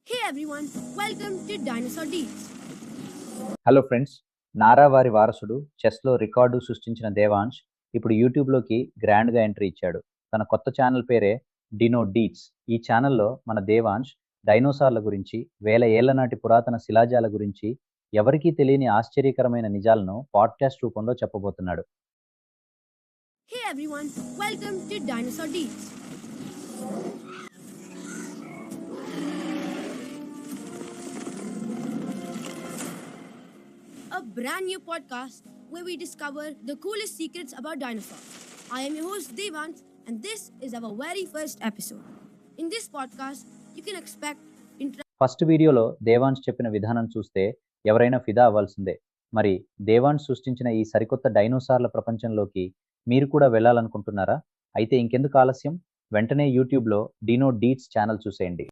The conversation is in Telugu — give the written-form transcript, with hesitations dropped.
Hey everyone, welcome to Dinosaur Deeds. Hello friends, Nara వారి వారసుడు చెస్లో రికార్డు సృష్టించిన దేవాంశ్ ఇప్పుడు యూట్యూబ్లోకి గ్రాండ్గా ఎంట్రీ ఇచ్చాడు. తన కొత్త ఛానల్ పేరే డినో డీట్స్. ఈ ఛానల్లో మన దేవాంశ్ డైనోసార్ల గురించి, వేల ఏళ్ల నాటి పురాతన శిలాజాల గురించి, ఎవరికీ తెలియని ఆశ్చర్యకరమైన నిజాలను పాడ్కాస్ట్ రూపంలో చెప్పబోతున్నాడు. Hey everyone, welcome to Dinosaur Deeds. A brand new podcast where we discover the coolest secrets about dinosaurs. I am your host Devant, and this is our very first episode. In this podcast, you can expect first వీడియోలో దేవాంశ్ చెప్పిన విధానం చూస్తే ఎవరైనా ఫిదా అవ్వాల్సిందే. మరి దేవాంశ్ సృష్టించిన ఈ సరికొత్త డైనోసార్ల ప్రపంచంలోకి మీరు కూడా వెళ్ళాలనుకుంటున్నారా? అయితే ఇంకెందుకు ఆలస్యం, వెంటనే యూట్యూబ్లో డినో డీట్స్ ఛానల్ చూసేయండి.